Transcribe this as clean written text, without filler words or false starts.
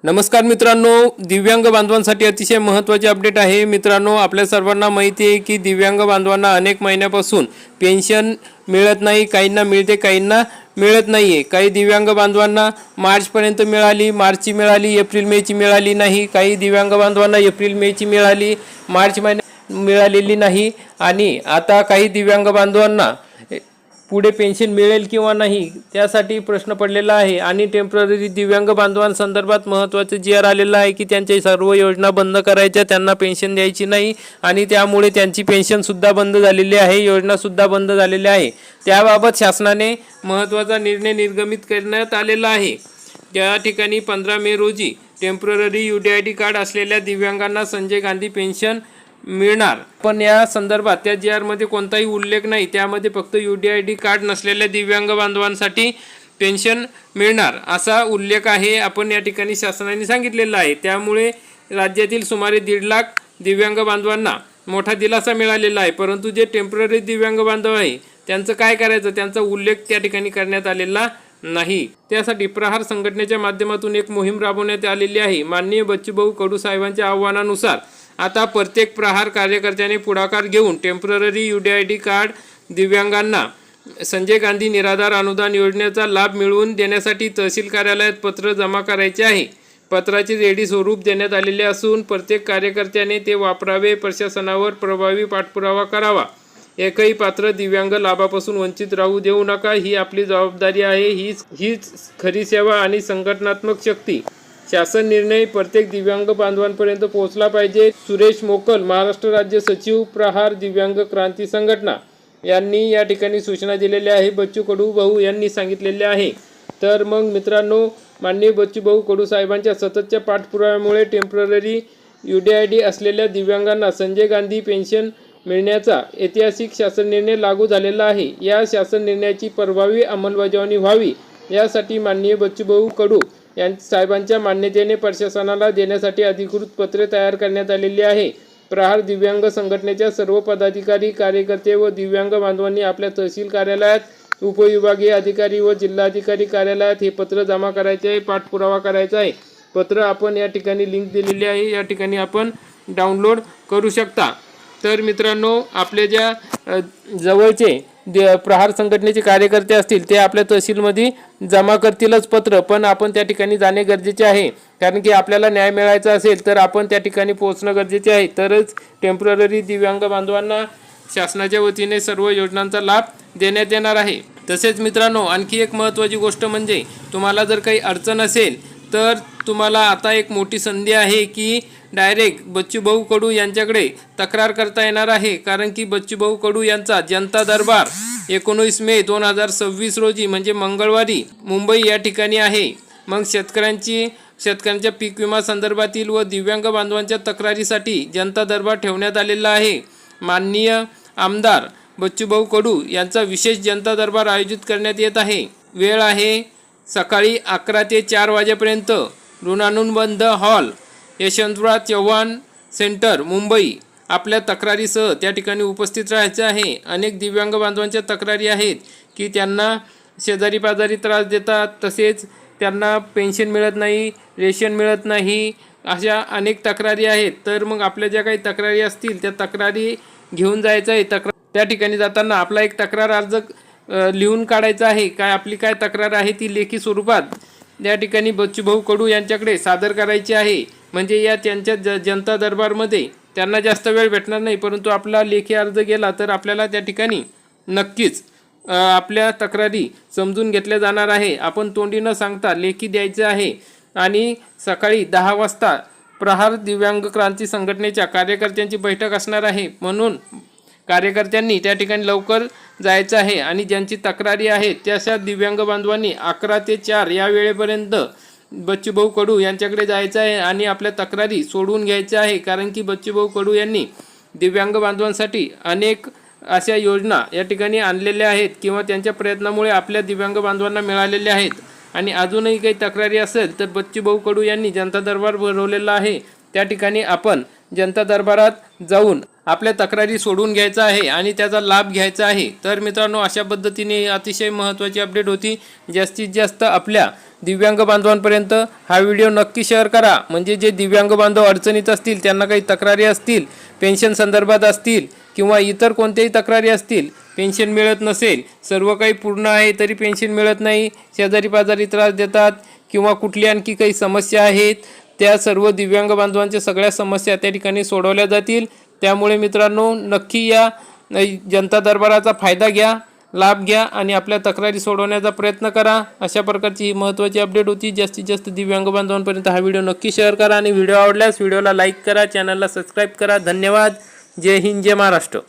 नमस्कार मित्रांनो, दिव्यांग बांधवांसाठी अतिशय महत्त्वाचे अपडेट आहे। मित्रांनो, आपल्या सर्वांना माहिती आहे की दिव्यांग बांधवांना अनेक महिन्यापासून पेन्शन मिळत नाही, काहींना मिळते काहींना मिळत नाही आहे। काही दिव्यांग बांधवांना मार्चपर्यंत मिळाली, मार्चची मिळाली, एप्रिल मेची मिळाली नाही। काही दिव्यांग बांधवांना एप्रिल मेची मिळाली, मार्च महिन्यात मिळालेली नाही। आणि आता काही दिव्यांग बांधवांना पुढे पेन्शन मिळेल किंवा नाही त्यासाठी प्रश्न पडलेला आहे। आणि टेम्पररी दिव्यांग बांधवांसंदर्भात महत्त्वाचे जी.आर आलेला आहे की त्यांच्या सर्व योजना बंद करायच्या, त्यांना पेन्शन द्यायची नाही आणि त्यामुळे त्यांची पेन्शनसुद्धा बंद झालेली आहे, योजनासुद्धा बंद झालेल्या आहे। त्याबाबत शासनाने महत्त्वाचा निर्णय निर्गमित करण्यात आलेला आहे। त्या ठिकाणी 15 मे रोजी टेम्पररी UDID कार्ड असलेल्या दिव्यांगांना संजय गांधी पेन्शन मिळणार। पण या संदर्भात त्या जी.आर मध्ये कोणताही उल्लेख नाही, त्यामध्ये फक्त UDID कार्ड नसलेल्या दिव्यांग बांधवांसाठी पेन्शन मिळणार असा उल्लेख आहे। आपण या ठिकाणी शासनाने सांगितलेला आहे। त्यामुळे राज्यातील सुमारे 1.5 लाख दिव्यांग बांधवांना मोठा दिलासा मिळालेला आहे। परंतु जे टेम्पररी दिव्यांग बांधव आहे त्यांचं काय करायचं, त्यांचा उल्लेख त्या ठिकाणी करण्यात आलेला नाही। त्यासाठी प्रहार संघटनेच्या माध्यमातून एक मोहीम राबवण्यात आलेली आहे। माननीय बच्चूभाऊ कडू साहेबांच्या आव्हानानुसार आता प्रत्येक प्रहार कार्यकर्त्याने पुढाकार घेऊन टेम्पररी UDID कार्ड दिव्यांगांना संजय गांधी निराधार अनुदान योजनेचा लाभ मिळवून देण्यासाठी तहसील कार्यालयात पत्र जमा करायचे आहे। पत्राचे रेडी स्वरूप देण्यात आलेले असून प्रत्येक कार्यकर्त्याने ते वापरावे, प्रशासनावर प्रभावी पाठपुरावा करावा। एकही पात्र दिव्यांग लाभापासून वंचित राहू देऊ नका, ही आपली जबाबदारी आहे। हीच खरी सेवा आणि संघटनात्मक शक्ती। शासन निर्णय प्रत्येक दिव्यांग बांधवांपर्यंत पोहोचला पाहिजे। सुरेश मोकल, महाराष्ट्र राज्य सचिव, प्रहार दिव्यांग क्रांती संघटना यांनी या ठिकाणी सूचना दिलेल्या आहे। बच्चू कडू भाऊ यांनी सांगितलेले आहे। तर मग मित्रांनो, माननीय बच्चूभाऊ कडू साहेबांच्या सततच्या पाठपुराव्यामुळे टेम्पररी UDID असलेल्या दिव्यांगांना संजय गांधी पेन्शन मिळण्याचा ऐतिहासिक शासन निर्णय लागू झालेला आहे। या शासन निर्णयाची प्रभावी अंमलबजावणी व्हावी यासाठी माननीय बच्चूभाऊ कडू साहेबांच्या मान्यतेने प्रशासनाला देण्यासाठी अधिकृत पत्रे तयार करण्यात आलेली आहे। प्रहार दिव्यांग संघटनेच्या सर्व पदाधिकारी, कार्यकर्ते व दिव्यांग बांधवांनी आपल्या तहसील कार्यालयात, उपविभागीय अधिकारी व जिल्हाधिकारी कार्यालयात हे पत्र जमा करायचे आहे, पाठपुरावा करायचा आहे। पत्र आपण या ठिकाणी लिंक दिलेली आहे, या ठिकाणी आपण डाउनलोड करू शकता। तर मित्रांनो, आपले ज्या जवळचे प्रहार संघटनेचे कार्यकर्ते असतील ते आपल्या तहसीलमध्ये जमा करतीलच पत्र, पण आपण त्या ठिकाणी जाणे गरजेचे आहे। कारण की आपल्याला न्याय मिळायचा असेल तर आपण त्या ठिकाणी पोहोचणं गरजेचे आहे, तरच टेम्पररी दिव्यांग बांधवांना शासनाच्या वतीने सर्व योजनांचा लाभ देण्यात येणार आहे। तसेच मित्रांनो, आणखी एक महत्त्वाची गोष्ट म्हणजे तुम्हाला जर काही अडचण असेल तर तुम्हाला आता एक मोठी संधी आहे की डायरेक्ट बच्चूभाऊ कडू यांच्याकडे तक्रार करता येणार आहे। कारण की बच्चूभाऊ कडू यांचा जनता दरबार 19 मे 2026 रोजी म्हणजे मंगळवारी मुंबई या ठिकाणी आहे। मग शेतकऱ्यांच्या पीक विमा संदर्भातील व दिव्यांग बांधवांच्या तक्रारीसाठी जनता दरबार ठेवण्यात आलेला आहे। माननीय आमदार बच्चूभाऊ कडू यांचा विशेष जनता दरबार आयोजित करण्यात येत आहे। वेळ आहे सकाळी 11 ते 4 वाजेपर्यंत, ऋणानुबंध हॉल, यशवंतराव चव्हाण सेंटर, मुंबई। आपल्या तक्रारीसह त्या ठिकाणी उपस्थित राहायचे आहे। अनेक दिव्यांग बांधवांच्या तक्रारी आहेत की त्यांना शेजारी पाजारी त्रास देतात, तसेच त्यांना पेन्शन मिळत नाही, रेशन मिळत नाही, अशा अनेक तक्रारी आहेत। तर मग आपल्या ज्या काही तक्रारी असतील त्या तक्रारी घेऊन जायचं आहे। त्या ठिकाणी जाताना आपला एक तक्रार अर्ज लिहून काढायचा आहे। आपली काय तक्रार आहे ती लेखी स्वरूपात या ठिकाणी बच्चूभाऊ कडू यांच्याकडे सादर करायची आहे। म्हणजे या त्यांच्या जनता दरबारमध्ये त्यांना जास्त वेळ भेटणार नाही, परंतु आपला लेखी अर्ज गेला तर आपल्याला त्या ठिकाणी नक्कीच आपल्या तक्रारी समजून घेतल्या जाणार आहे। आपण तोंडी न सांगता लेखी द्यायचे आहे। आणि सकाळी 10 वाजता प्रहार दिव्यांग क्रांती संघटनेच्या कार्यकर्त्यांची बैठक असणार आहे, म्हणून कार्यकर्त्यांनी त्या ठिकाणी लवकर जायचं आहे। आणि ज्यांची तक्रारी आहे त्याच्या दिव्यांग बांधवांनी 11 ते 4 या वेळेपर्यंत बच्चूभाऊ कडू यांच्याकडे जायचं आहे आणि आपल्या तक्रारी सोडवून घ्यायच्या आहे। कारण की बच्चूभाऊ कडू यांनी दिव्यांग बांधवांसाठी अनेक अशा योजना या ठिकाणी आणलेल्या आहेत किंवा त्यांच्या प्रयत्नामुळे आपल्या दिव्यांग बांधवांना मिळालेल्या आहेत। आणि अजूनही काही तक्रारी असेल तर बच्चूभाऊ कडू यांनी जनता दरबार भरवलेला आहे, त्या ठिकाणी आपण जनता दरबारात जाऊन आपल्या तक्रारी सोडून घ्यायचा आहे आणि त्याचा लाभ घ्यायचा आहे। तर मित्रांनो, अशा पद्धतीने अतिशय महत्त्वाची अपडेट होती। जास्तीत जास्त आपल्या दिव्यांग बांधवांपर्यंत हा व्हिडिओ नक्की शेअर करा, म्हणजे जे दिव्यांग बांधव अडचणीत असतील, त्यांना काही तक्रारी असतील, पेन्शन संदर्भात असतील किंवा इतर कोणत्याही तक्रारी असतील, पेन्शन मिळत नसेल, सर्व काही पूर्ण आहे तरी पेन्शन मिळत नाही, शेजारी पाजारी त्रास देतात किंवा कुठली आणखी काही समस्या आहेत, त्या सर्व दिव्यांग बांधवांच्या सगळ्या समस्या त्या ठिकाणी सोडवल्या जातील. त्यामुळे मित्रांनो, नक्की या जनता दरबाराचा फायदा घ्या, लाभ घ्या आणि आपल्या तक्रारी सोडवण्याचा प्रयत्न करा. अशा प्रकारची ही महत्त्वाची अपडेट होती. जास्तीत जास्त दिव्यांग बांधवांपर्यंत हा व्हिडिओ नक्की शेअर करा आणि व्हिडिओ आवडल्यास व्हिडिओला लाईक करा, चॅनलला सबस्क्राईब करा. धन्यवाद. जय हिंद, जय महाराष्ट्र.